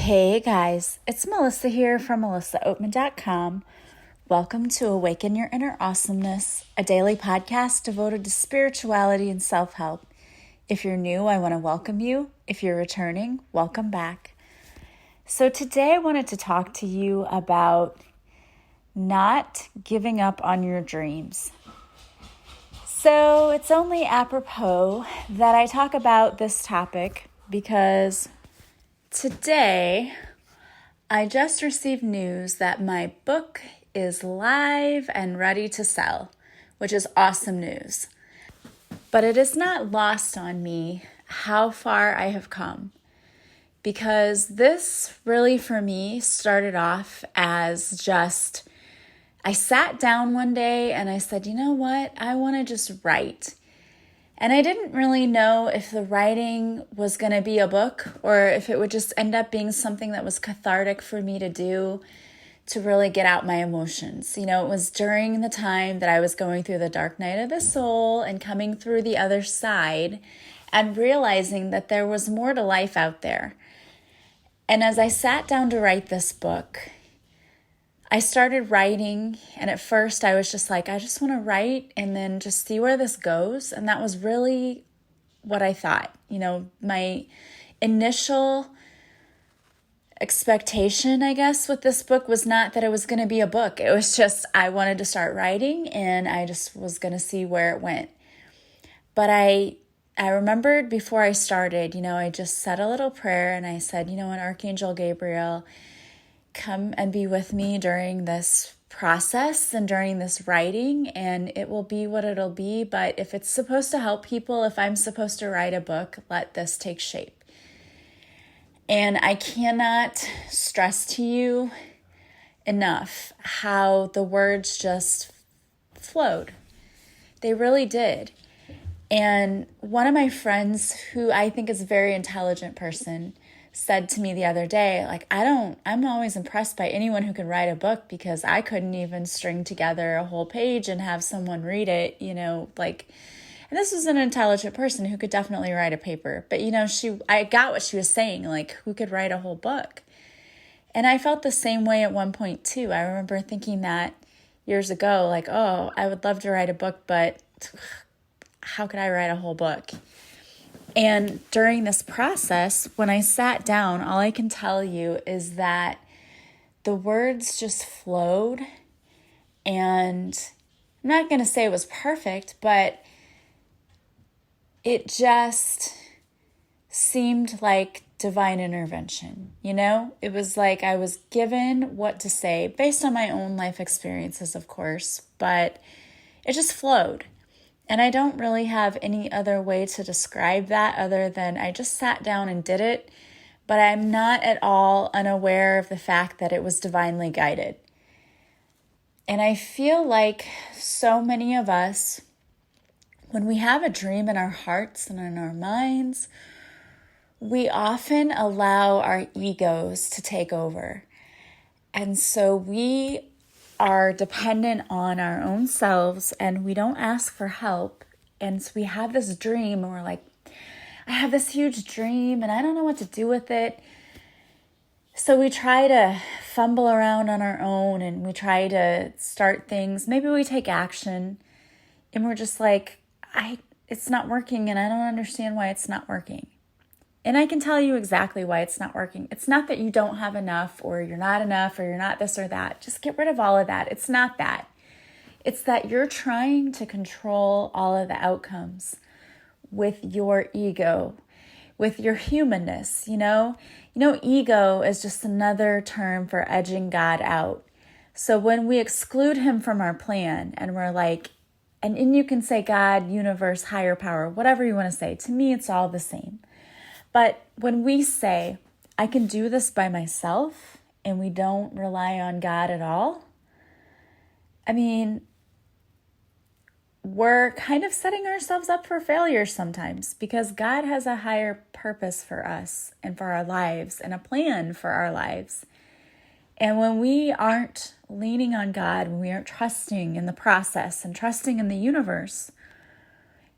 Hey guys, it's Melissa here from melissaoatman.com. Welcome to Awaken Your Inner Awesomeness, a daily podcast devoted to spirituality and self-help. If you're new, I want to welcome you. If you're returning, welcome back. So today I wanted to talk to you about not giving up on your dreams. So it's only apropos that I talk about this topic because today, I just received news that my book is live and ready to sell, which is awesome news. But it is not lost on me how far I have come, because this really for me started off as just, I sat down one day and I said, you know what, I want to just write. And I didn't really know if the writing was going to be a book or if it would just end up being something that was cathartic for me to do to really get out my emotions. You know, it was during the time that I was going through the dark night of the soul and coming through the other side and realizing that there was more to life out there. And as I sat down to write this book, I started writing, and at first I was just like, I just want to write and then just see where this goes. And that was really what I thought. You know, my initial expectation, I guess, with this book was not that it was going to be a book. It was just I wanted to start writing and I just was going to see where it went. But I remembered before I started, you know, I just said a little prayer and I said, you know, an Archangel Gabriel, come and be with me during this process and during this writing, and it will be what it'll be. But if it's supposed to help people, if I'm supposed to write a book, let this take shape. And I cannot stress to you enough how the words just flowed. They really did. And one of my friends, who I think is a very intelligent person, said to me the other day, like, I'm always impressed by anyone who can write a book, because I couldn't even string together a whole page and have someone read it, you know, like, and this was an intelligent person who could definitely write a paper, but you know, I got what she was saying, like, who could write a whole book? And I felt the same way at one point too. I remember thinking that years ago, like, oh, I would love to write a book, but how could I write a whole book? And during this process, when I sat down, all I can tell you is that the words just flowed. And I'm not going to say it was perfect, but it just seemed like divine intervention. You know, it was like I was given what to say based on my own life experiences, of course, but it just flowed. And I don't really have any other way to describe that other than I just sat down and did it, but I'm not at all unaware of the fact that it was divinely guided. And I feel like so many of us, when we have a dream in our hearts and in our minds, we often allow our egos to take over. And so we are dependent on our own selves and we don't ask for help. And so we have this dream and we're like, I have this huge dream and I don't know what to do with it. So we try to fumble around on our own and we try to start things. Maybe we take action and we're just like, it's not working and I don't understand why it's not working. And I can tell you exactly why it's not working. It's not that you don't have enough or you're not this or that. Just get rid of all of that. It's not that. It's that you're trying to control all of the outcomes with your ego, with your humanness, you know? You know, ego is just another term for edging God out. So when we exclude him from our plan and we're like, and you can say God, universe, higher power, whatever you want to say. To me, it's all the same. But when we say, I can do this by myself, and we don't rely on God at all, I mean, we're kind of setting ourselves up for failure sometimes, because God has a higher purpose for us and for our lives and a plan for our lives. And when we aren't leaning on God, when we aren't trusting in the process and trusting in the universe,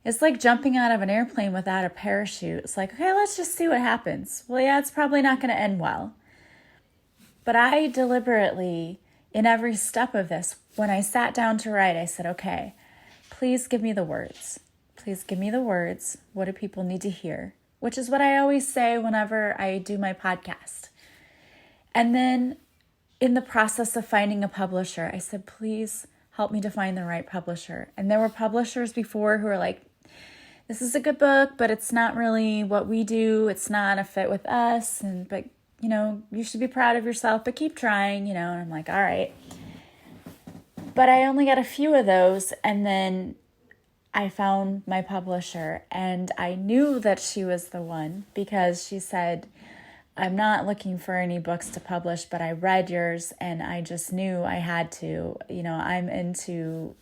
it's like jumping out of an airplane without a parachute. It's like, okay, let's just see what happens. Well, yeah, it's probably not going to end well. But I deliberately, in every step of this, when I sat down to write, I said, okay, please give me the words. Please give me the words. What do people need to hear? Which is what I always say whenever I do my podcast. And then in the process of finding a publisher, I said, please help me to find the right publisher. And there were publishers before who were like, this is a good book, but it's not really what we do. It's not a fit with us. But you should be proud of yourself, but keep trying, and I'm like, all right. But I only got a few of those. And then I found my publisher, and I knew that she was the one because she said, I'm not looking for any books to publish, but I read yours and I just knew I had to. I'm into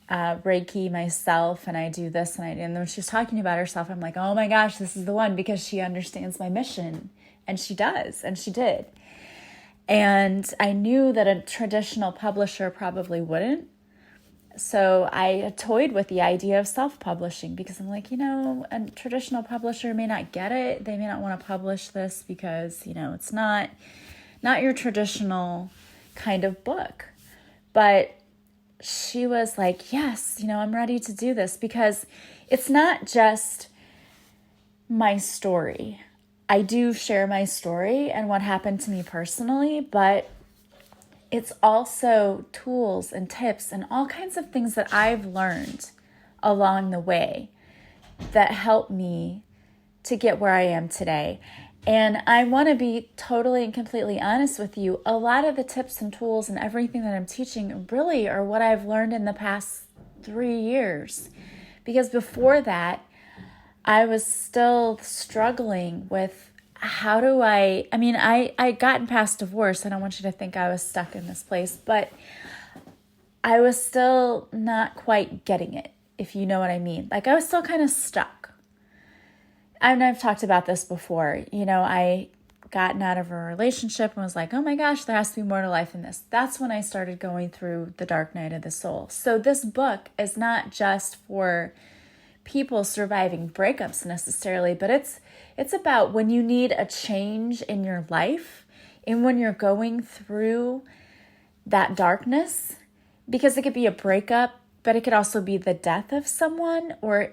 Reiki myself, and I do this and when she was talking about herself, I'm like, oh my gosh, this is the one, because she understands my mission, and she does, and she did. And I knew that a traditional publisher probably wouldn't. So I toyed with the idea of self-publishing because I'm like, a traditional publisher may not get it. They may not want to publish this because, it's not your traditional kind of book. But she was like, yes, I'm ready to do this, because it's not just my story. I do share my story and what happened to me personally, but it's also tools and tips and all kinds of things that I've learned along the way that help me to get where I am today. And I want to be totally and completely honest with you. A lot of the tips and tools and everything that I'm teaching really are what I've learned in the past 3 years. Because before that, I was still struggling with how do I gotten past divorce. I don't want you to think I was stuck in this place, but I was still not quite getting it, if you know what I mean. Like, I was still kind of stuck. And I've talked about this before. I gotten out of a relationship and was like, oh my gosh, there has to be more to life than this. That's when I started going through the dark night of the soul. So this book is not just for people surviving breakups necessarily, but it's about when you need a change in your life and when you're going through that darkness, because it could be a breakup, but it could also be the death of someone, or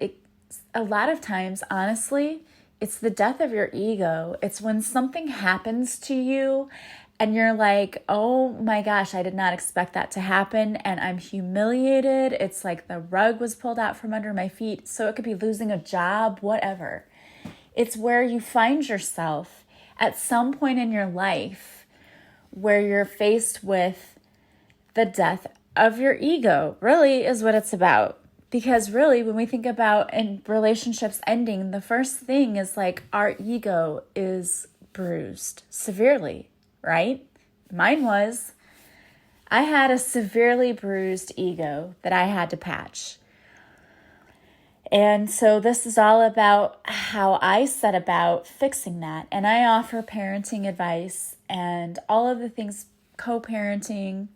a lot of times, honestly, it's the death of your ego. It's when something happens to you and you're like, oh my gosh, I did not expect that to happen, and I'm humiliated. It's like the rug was pulled out from under my feet. So it could be losing a job, whatever. It's where you find yourself at some point in your life where you're faced with the death of your ego, really is what it's about. Because really, when we think about in relationships ending, the first thing is like our ego is bruised severely, right? Mine was. I had a severely bruised ego that I had to patch. And so this is all about how I set about fixing that. And I offer parenting advice and all of the things, co-parenting.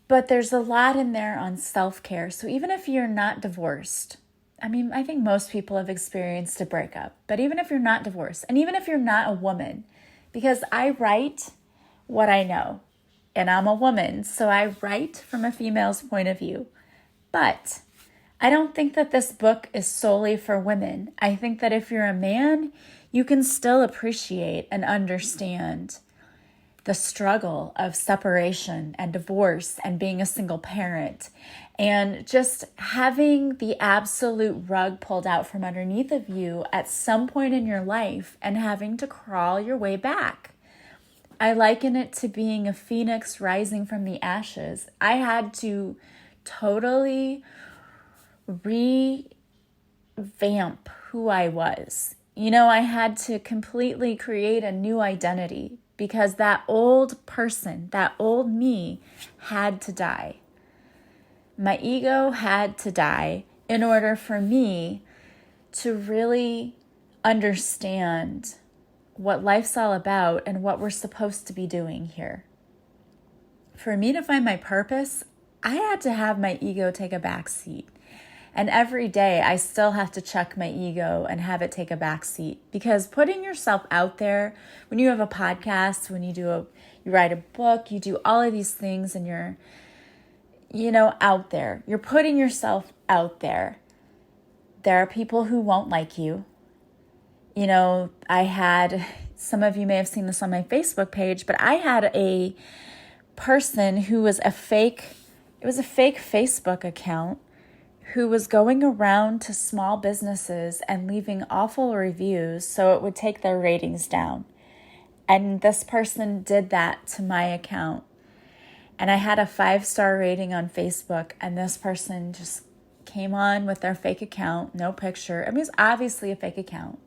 But there's a lot in there on self-care. So even if you're not divorced, I think most people have experienced a breakup. But even if you're not divorced, and even if you're not a woman, because I write what I know, and I'm a woman, so I write from a female's point of view. But I don't think that this book is solely for women. I think that if you're a man, you can still appreciate and understand the struggle of separation and divorce and being a single parent and just having the absolute rug pulled out from underneath of you at some point in your life and having to crawl your way back. I liken it to being a phoenix rising from the ashes. I had to totally revamp who I was. I had to completely create a new identity because that old person, that old me, had to die. My ego had to die in order for me to really understand what life's all about and what we're supposed to be doing here. For me to find my purpose, I had to have my ego take a back seat. And every day I still have to check my ego and have it take a back seat, because putting yourself out there, when you have a podcast, when you write a book, you do all of these things and you're, out there, you're putting yourself out there. There are people who won't like you. Some of you may have seen this on my Facebook page, but I had a person who was it was a fake Facebook account, who was going around to small businesses and leaving awful reviews so it would take their ratings down. And this person did that to my account. And I had a 5-star rating on Facebook, and this person just came on with their fake account, no picture. I mean, it was obviously a fake account.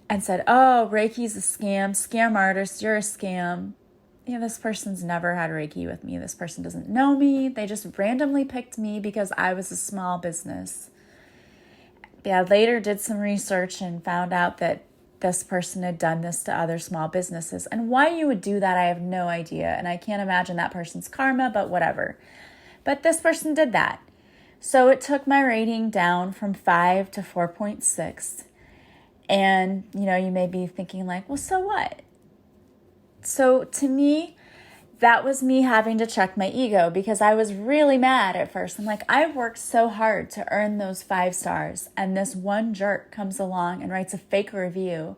And said, oh, Reiki's a scam artist, you're a scam. This person's never had Reiki with me. This person doesn't know me. They just randomly picked me because I was a small business. I later did some research and found out that this person had done this to other small businesses. And why you would do that, I have no idea. And I can't imagine that person's karma, but whatever. But this person did that. So it took my rating down from 5 to 4.6. And, you may be thinking like, well, so what? So to me, that was me having to check my ego, because I was really mad at first. I'm like, I've worked so hard to earn those 5 stars, and this one jerk comes along and writes a fake review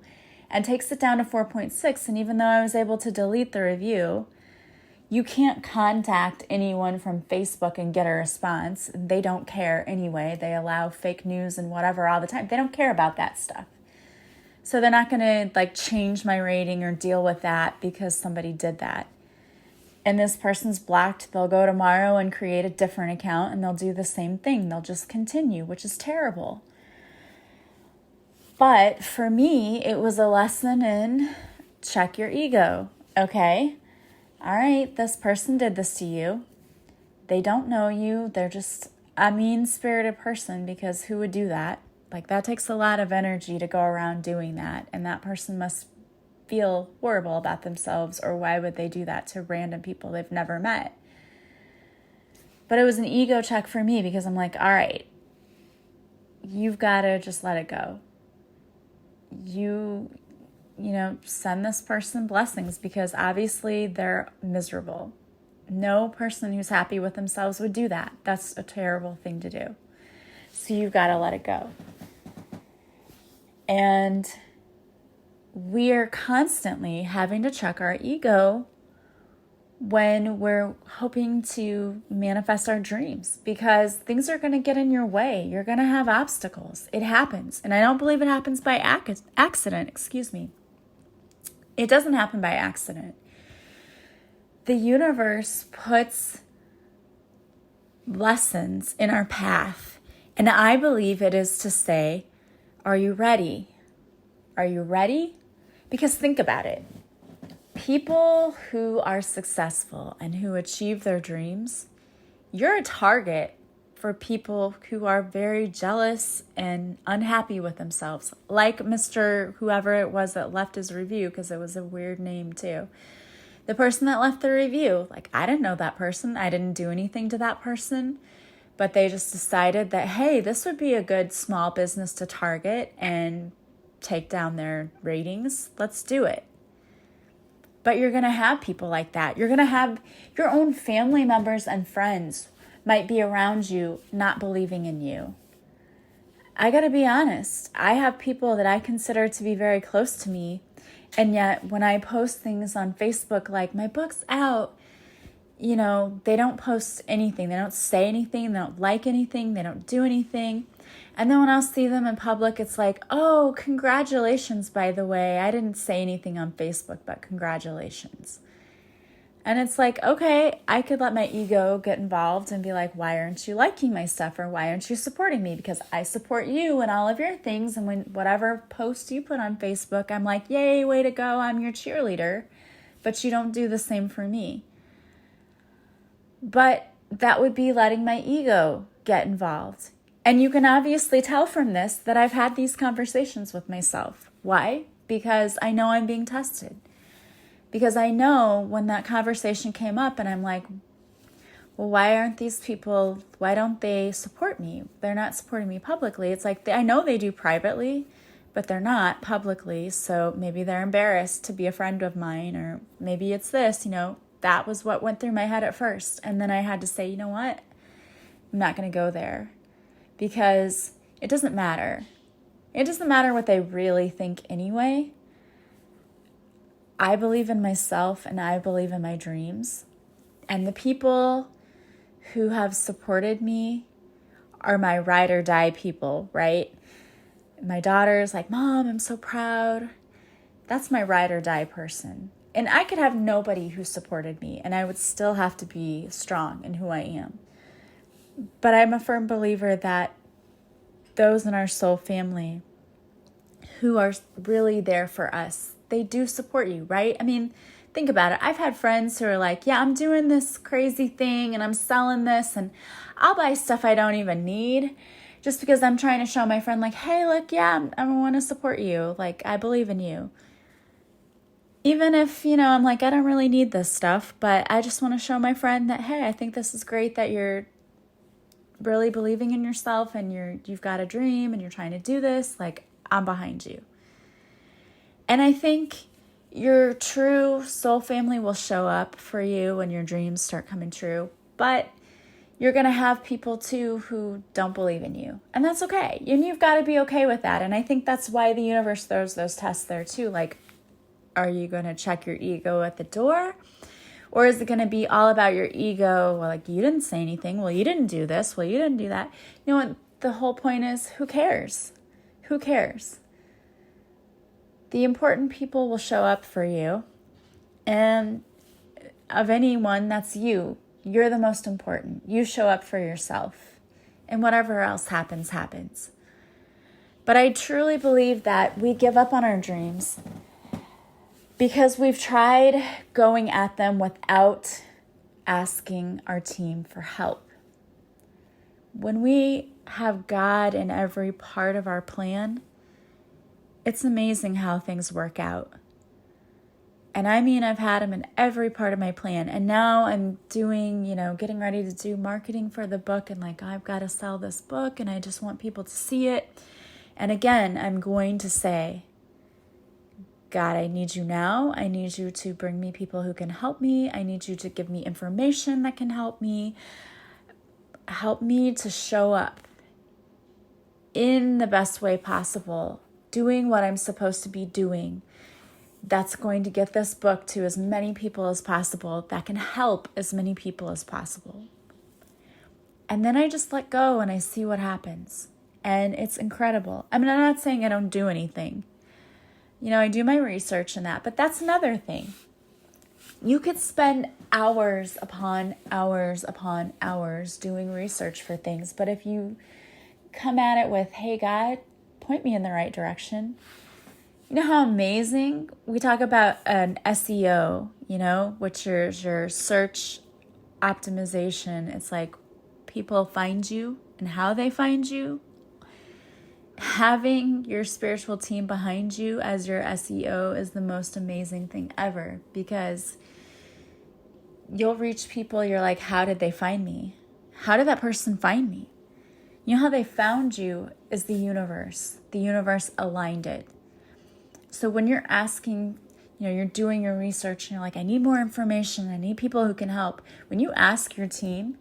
and takes it down to 4.6. And even though I was able to delete the review, you can't contact anyone from Facebook and get a response. They don't care anyway. They allow fake news and whatever all the time. They don't care about that stuff. So they're not going to change my rating or deal with that because somebody did that. And this person's blocked. They'll go tomorrow and create a different account and they'll do the same thing. They'll just continue, which is terrible. But for me, it was a lesson in check your ego. Okay, all right, this person did this to you. They don't know you. They're just a mean-spirited person, because who would do that? That takes a lot of energy to go around doing that. And that person must feel horrible about themselves, or why would they do that to random people they've never met? But it was an ego check for me, because I'm like, all right, you've got to just let it go. You send this person blessings, because obviously they're miserable. No person who's happy with themselves would do that. That's a terrible thing to do. So you've got to let it go. And we are constantly having to check our ego when we're hoping to manifest our dreams, because things are going to get in your way. You're going to have obstacles. It happens. And I don't believe it happens by accident. It doesn't happen by accident. The universe puts lessons in our path. And I believe it is to say, are you ready? Are you ready? Because think about it. People who are successful and who achieve their dreams, you're a target for people who are very jealous and unhappy with themselves. Like Mr. whoever it was that left his review, because it was a weird name too. The person that left the review, I didn't know that person. I didn't do anything to that person. But they just decided that, hey, this would be a good small business to target and take down their ratings. Let's do it. But you're going to have people like that. You're going to have your own family members and friends might be around you not believing in you. I got to be honest. I have people that I consider to be very close to me. And yet when I post things on Facebook, like my book's out, they don't post anything. They don't say anything. They don't like anything. They don't do anything. And then when I'll see them in public, it's like, oh, congratulations, by the way. I didn't say anything on Facebook, but congratulations. And it's like, okay, I could let my ego get involved and be like, why aren't you liking my stuff? Or why aren't you supporting me? Because I support you and all of your things. And when whatever post you put on Facebook, I'm like, yay, way to go. I'm your cheerleader. But you don't do the same for me. But that would be letting my ego get involved. And you can obviously tell from this that I've had these conversations with myself. Why? Because I know I'm being tested. Because I know when that conversation came up and I'm like, well, why don't they support me? They're not supporting me publicly. It's like, I know they do privately, but they're not publicly. So maybe they're embarrassed to be a friend of mine, or maybe it's this, that was what went through my head at first. And then I had to say, you know what? I'm not going to go there, because it doesn't matter. It doesn't matter what they really think anyway. I believe in myself and I believe in my dreams. And the people who have supported me are my ride or die people, right? My daughter's like, Mom, I'm so proud. That's my ride or die person. And I could have nobody who supported me, and I would still have to be strong in who I am. But I'm a firm believer that those in our soul family who are really there for us, they do support you, right? I mean, think about it. I've had friends who are like, yeah, I'm doing this crazy thing and I'm selling this, and I'll buy stuff I don't even need just because I'm trying to show my friend, like, hey, look, yeah, I want to support you. Like, I believe in you. Even if, I'm like, I don't really need this stuff, but I just want to show my friend that, hey, I think this is great that you're really believing in yourself and you've got a dream and you're trying to do this. Like, I'm behind you. And I think your true soul family will show up for you when your dreams start coming true. But you're going to have people too who don't believe in you. And that's okay. And you've got to be okay with that. And I think that's why the universe throws those tests there too. Like, are you going to check your ego at the door? Or is it going to be all about your ego? Well, like, you didn't say anything. Well, you didn't do this. Well, you didn't do that. You know what? The whole point is, who cares? Who cares? The important people will show up for you. And of anyone, that's you. You're the most important. You show up for yourself. And whatever else happens, happens. But I truly believe that we give up on our dreams because we've tried going at them without asking our team for help. When we have God in every part of our plan, it's amazing how things work out. And I mean, I've had him in every part of my plan. And now I'm doing, getting ready to do marketing for the book. And like, I've got to sell this book and I just want people to see it. And again, I'm going to say, God, I need you now. I need you to bring me people who can help me. I need you to give me information that can help me. Help me to show up in the best way possible, doing what I'm supposed to be doing. That's going to get this book to as many people as possible, that can help as many people as possible. And then I just let go and I see what happens. And it's incredible. I mean, I'm not saying I don't do anything. I do my research and that, but that's another thing. You could spend hours upon hours upon hours doing research for things, but if you come at it with, hey, God, point me in the right direction. You know how amazing? We talk about an SEO, which is your search optimization. It's like people find you and how they find you. Having your spiritual team behind you as your SEO is the most amazing thing ever, because you'll reach people, you're like, how did they find me? How did that person find me? You know how they found you is the universe. The universe aligned it. So when you're asking, you're doing your research and you're like, I need more information. I need people who can help. When you ask your team,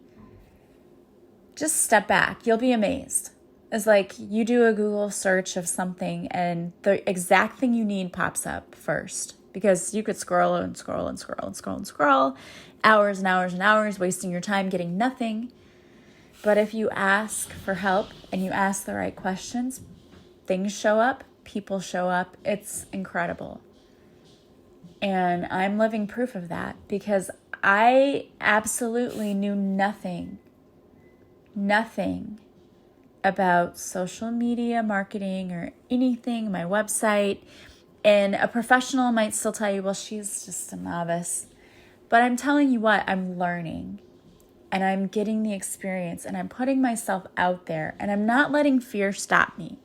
just step back. You'll be amazed. It's like you do a Google search of something and the exact thing you need pops up first, because you could scroll and scroll and scroll and scroll and scroll hours and hours and hours, wasting your time getting nothing. But if you ask for help and you ask the right questions, things show up, people show up. It's incredible. And I'm living proof of that, because I absolutely knew nothing about social media marketing or anything, my website. And a professional might still tell you, well, she's just a novice. But I'm telling you what, I'm learning and I'm getting the experience and I'm putting myself out there, and I'm not letting fear stop me.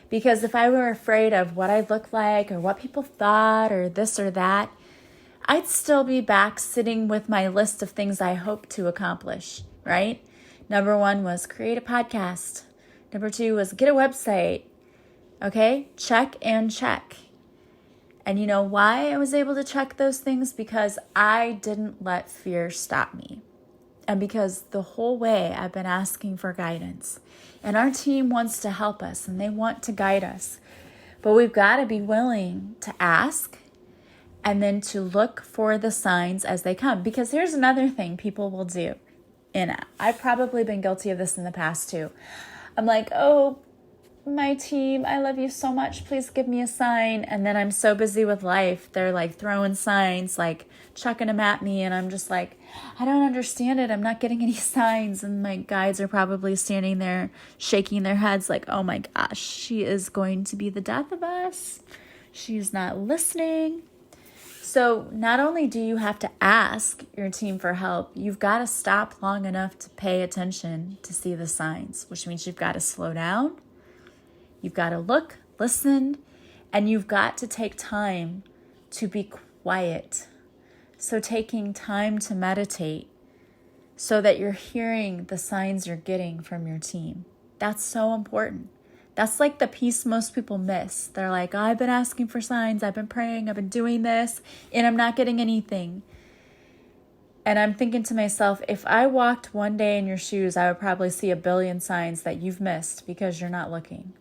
Because if I were afraid of what I look like or what people thought or this or that, I'd still be back sitting with my list of things I hope to accomplish, right? Number 1 was create a podcast. Number 2 was get a website. Okay, check and check. And you know why I was able to check those things? Because I didn't let fear stop me. And because the whole way I've been asking for guidance. And our team wants to help us and they want to guide us. But we've got to be willing to ask and then to look for the signs as they come. Because here's another thing people will do. And I've probably been guilty of this in the past too. I'm like, oh, my team, I love you so much. Please give me a sign. And then I'm so busy with life. They're like throwing signs, like chucking them at me. And I'm just like, I don't understand it. I'm not getting any signs. And my guides are probably standing there shaking their heads like, oh my gosh, she is going to be the death of us. She's not listening. So not only do you have to ask your team for help, you've got to stop long enough to pay attention to see the signs, which means you've got to slow down. You've got to look, listen, and you've got to take time to be quiet. So taking time to meditate so that you're hearing the signs you're getting from your team. That's so important. That's like the piece most people miss. They're like, oh, I've been asking for signs, I've been praying, I've been doing this, and I'm not getting anything. And I'm thinking to myself, if I walked one day in your shoes, I would probably see a billion signs that you've missed because you're not looking.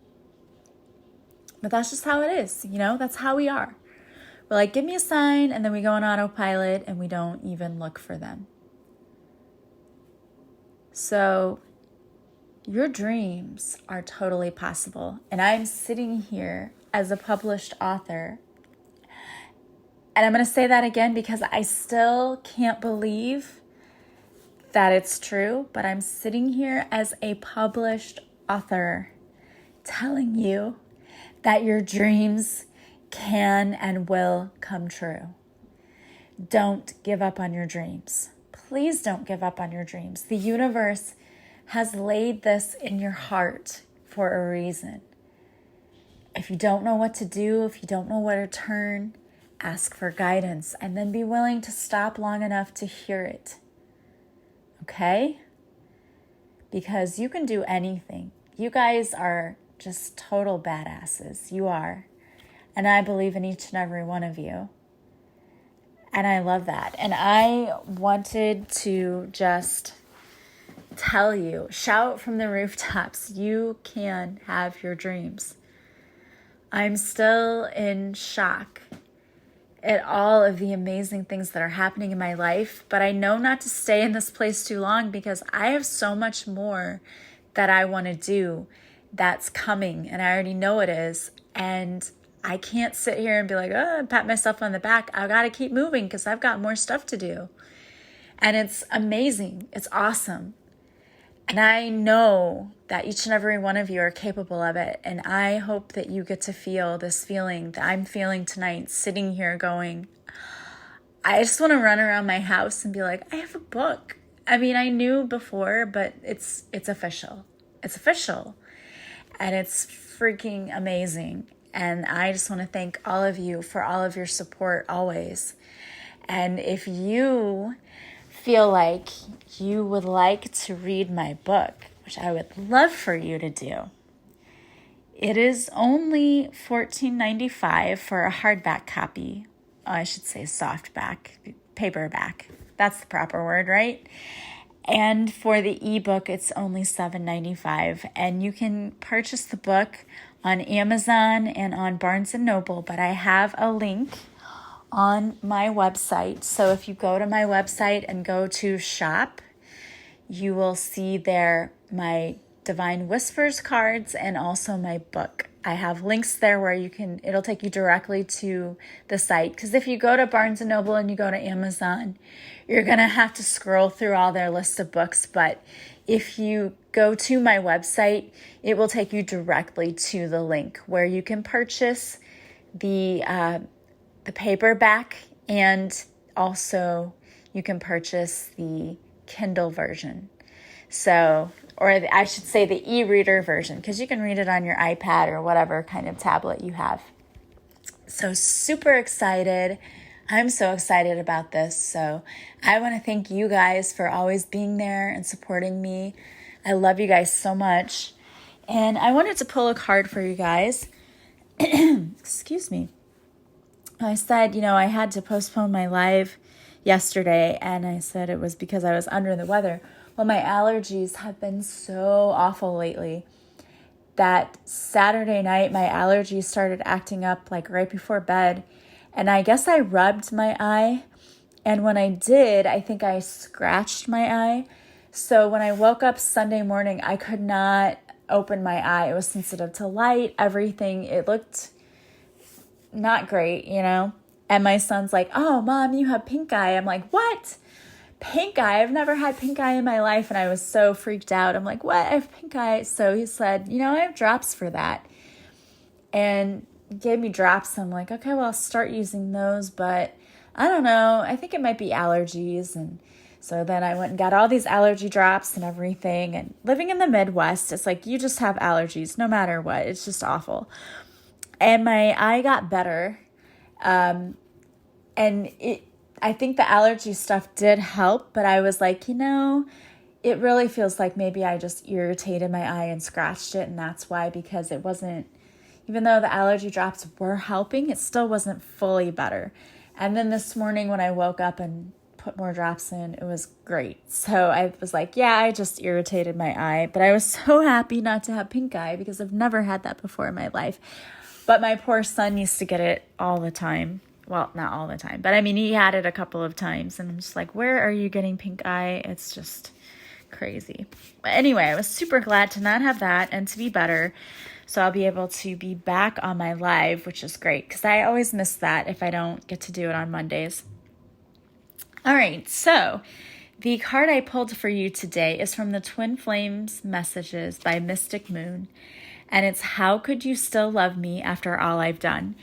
But that's just how it is, that's how we are. We're like, give me a sign, and then we go on autopilot and we don't even look for them. So your dreams are totally possible. And I'm sitting here as a published author. And I'm going to say that again because I still can't believe that it's true. But I'm sitting here as a published author telling you that your dreams can and will come true. Don't give up on your dreams. Please don't give up on your dreams. The universe has laid this in your heart for a reason. If you don't know what to do, if you don't know where to turn, ask for guidance and then be willing to stop long enough to hear it. Okay? Because you can do anything. You guys are just total badasses. You are. And I believe in each and every one of you. And I love that. And I wanted to just tell you, shout from the rooftops, you can have your dreams. I'm still in shock at all of the amazing things that are happening in my life, but I know not to stay in this place too long because I have so much more that I want to do that's coming, and I already know it is, and I can't sit here and be like, oh, pat myself on the back. I've got to keep moving because I've got more stuff to do. And it's amazing. It's awesome. And I know that each and every one of you are capable of it. And I hope that you get to feel this feeling that I'm feeling tonight, sitting here going, I just want to run around my house and be like, I have a book. I mean, I knew before, but it's official. It's official. And it's freaking amazing. And I just want to thank all of you for all of your support always. And if you feel like you would like to read my book, which I would love for you to do, it is only $14.95 for a hardback copy. Oh, I should say softback, paperback. That's the proper word, right? And for the ebook, it's only $7.95. And you can purchase the book on Amazon and on Barnes & Noble, but I have a link on my website. So if you go to my website and go to shop, you will see there my Divine Whispers cards and also my book. I have links there where it'll take you directly to the site. Because if you go to Barnes & Noble and you go to Amazon, you're going to have to scroll through all their list of books. But if you go to my website, it will take you directly to the link where you can purchase the paperback, and also you can purchase the Kindle version. So, I should say the e-reader version, because you can read it on your iPad or whatever kind of tablet you have. So super excited. I'm so excited about this. So I want to thank you guys for always being there and supporting me. I love you guys so much. And I wanted to pull a card for you guys. Excuse me. I said, I had to postpone my live yesterday, and I said it was because I was under the weather. Well, my allergies have been so awful lately that Saturday night, my allergies started acting up like right before bed. And I guess I rubbed my eye. And when I did, I think I scratched my eye. So when I woke up Sunday morning, I could not open my eye. It was sensitive to light, everything. It looked not great, And my son's like, "Oh, Mom, you have pink eye." I'm like, "What? Pink eye? I've never had pink eye in my life." And I was so freaked out. I'm like, "What? I have pink eye?" So he said, "I have drops for that." And gave me drops. I'm like, "Okay, well, I'll start using those." But I don't know. I think it might be allergies. And so then I went and got all these allergy drops and everything. And living in the Midwest, it's like you just have allergies no matter what. It's just awful. And my eye got better. And I think the allergy stuff did help, but I was like, it really feels like maybe I just irritated my eye and scratched it, and that's why, because it wasn't, even though the allergy drops were helping, it still wasn't fully better. And then this morning when I woke up and put more drops in, it was great. So I was like, yeah, I just irritated my eye, but I was so happy not to have pink eye because I've never had that before in my life. But my poor son used to get it all the time. Well, not all the time, but he had it a couple of times. And I'm just like, where are you getting pink eye? It's just crazy. But anyway, I was super glad to not have that and to be better. So I'll be able to be back on my live, which is great because I always miss that if I don't get to do it on Mondays. All right, so the card I pulled for you today is from the Twin Flames Messages by Mystic Moon. And it's, "How could you still love me after all I've done?"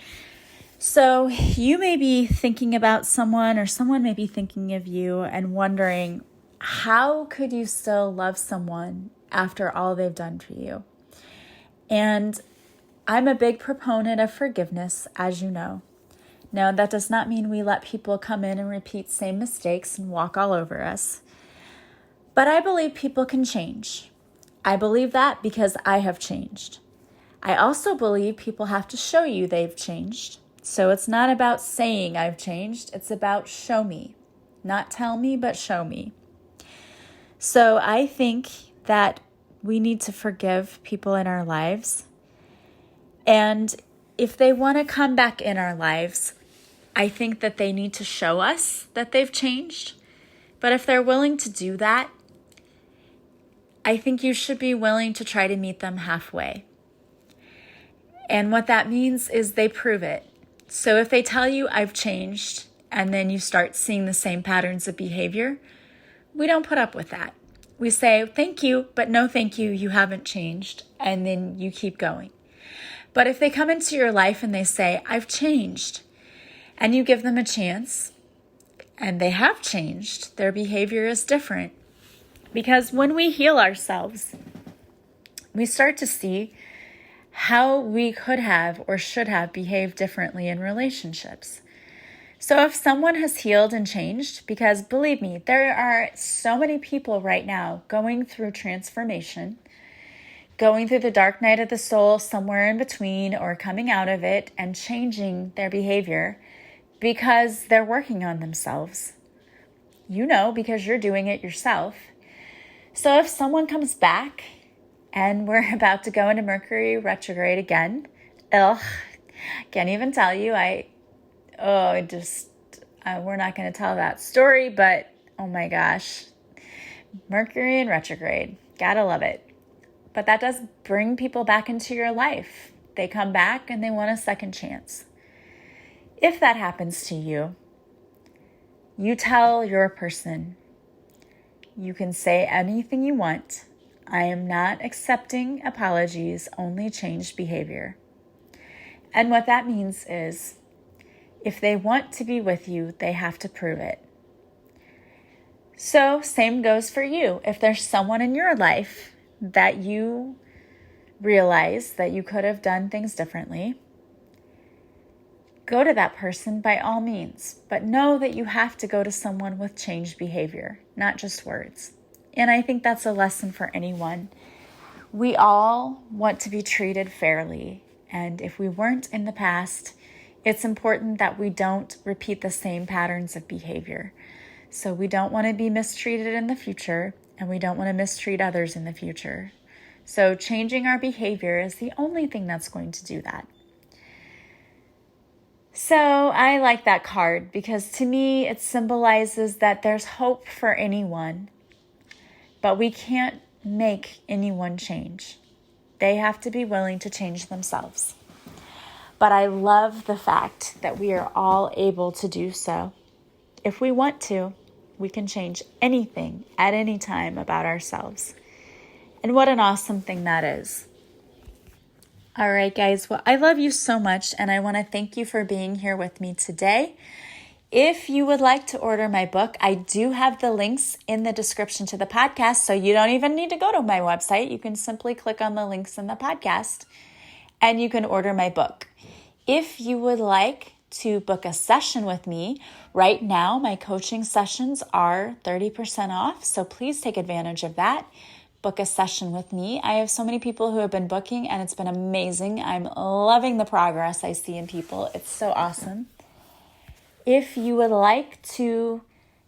So you may be thinking about someone, or someone may be thinking of you and wondering, how could you still love someone after all they've done for you? And I'm a big proponent of forgiveness, as you know. Now, that does not mean we let people come in and repeat same mistakes and walk all over us. But I believe people can change. I believe that because I have changed. I also believe people have to show you they've changed. So it's not about saying I've changed. It's about show me. Not tell me, but show me. So I think that we need to forgive people in our lives. And if they want to come back in our lives, I think that they need to show us that they've changed. But if they're willing to do that, I think you should be willing to try to meet them halfway. And what that means is they prove it. So if they tell you I've changed, and then you start seeing the same patterns of behavior, we don't put up with that. We say, thank you, but no thank you, you haven't changed. And then you keep going. But if they come into your life and they say, I've changed, and you give them a chance, and they have changed, their behavior is different. Because when we heal ourselves, we start to see how we could have or should have behaved differently in relationships. So if someone has healed and changed, because believe me, there are so many people right now going through transformation, going through the dark night of the soul, somewhere in between, or coming out of it and changing their behavior because they're working on themselves. Because you're doing it yourself. So if someone comes back, and we're about to go into Mercury retrograde again, can't even tell you, we're not going to tell that story, but oh my gosh, Mercury in retrograde, gotta love it. But that does bring people back into your life. They come back and they want a second chance. If that happens to you, you tell your person, you can say anything you want. I am not accepting apologies, only changed behavior. And what that means is, if they want to be with you, they have to prove it. So same goes for you. If there's someone in your life that you realize that you could have done things differently, go to that person by all means, but know that you have to go to someone with changed behavior, not just words. And I think that's a lesson for anyone. We all want to be treated fairly, and if we weren't in the past, it's important that we don't repeat the same patterns of behavior. So we don't want to be mistreated in the future, and we don't want to mistreat others in the future. So changing our behavior is the only thing that's going to do that. So I like that card because to me it symbolizes that there's hope for anyone, but we can't make anyone change. They have to be willing to change themselves. But I love the fact that we are all able to do so. If we want to, we can change anything at any time about ourselves. And what an awesome thing that is. All right, guys. Well, I love you so much, and I want to thank you for being here with me today. If you would like to order my book, I do have the links in the description to the podcast, so you don't even need to go to my website. You can simply click on the links in the podcast, and you can order my book. If you would like to book a session with me, right now my coaching sessions are 30% off, so please take advantage of that. Book a session with me. I have so many people who have been booking, and it's been amazing. I'm loving the progress I see in people. It's so awesome. If you would like to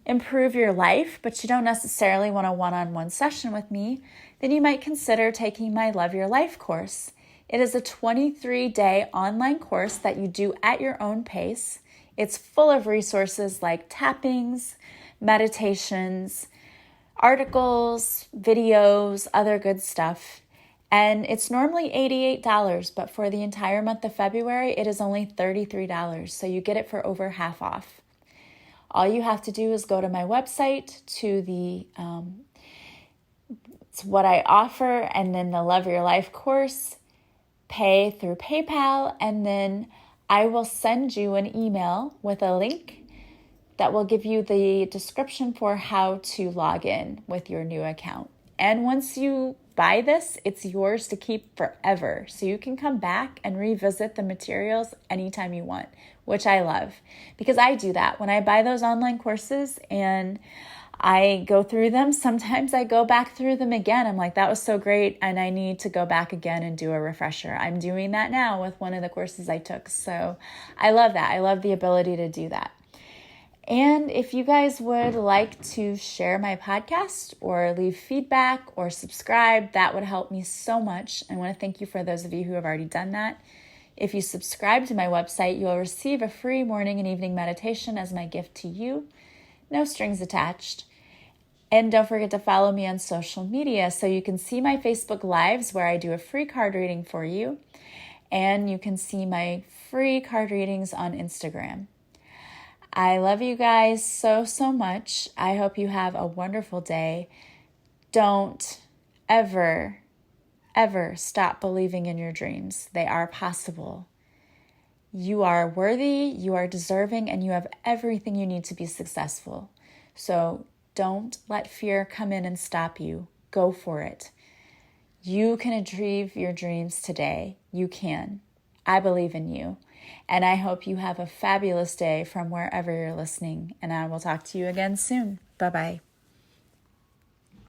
improve your life, but you don't necessarily want a one-on-one session with me, then you might consider taking my Love Your Life course. It is a 23-day online course that you do at your own pace. It's full of resources like tappings, meditations, articles, videos, other good stuff. And it's normally $88, but for the entire month of February, it is only $33. So you get it for over half off. All you have to do is go to my website to it's what I offer, and then the Love Your Life course, pay through PayPal, and then I will send you an email with a link that will give you the description for how to log in with your new account. And once you buy this, it's yours to keep forever. So you can come back and revisit the materials anytime you want, which I love because I do that. When I buy those online courses and I go through them, sometimes I go back through them again. I'm like, that was so great, and I need to go back again and do a refresher. I'm doing that now with one of the courses I took. So I love that. I love the ability to do that. And if you guys would like to share my podcast or leave feedback or subscribe, that would help me so much. I want to thank you for those of you who have already done that. If you subscribe to my website, you'll receive a free morning and evening meditation as my gift to you. No strings attached. And don't forget to follow me on social media so you can see my Facebook Lives where I do a free card reading for you. And you can see my free card readings on Instagram. I love you guys so, so much. I hope you have a wonderful day. Don't ever, ever stop believing in your dreams. They are possible. You are worthy, you are deserving, and you have everything you need to be successful. So don't let fear come in and stop you. Go for it. You can achieve your dreams today. You can. I believe in you. And I hope you have a fabulous day from wherever you're listening. And I will talk to you again soon. Bye-bye.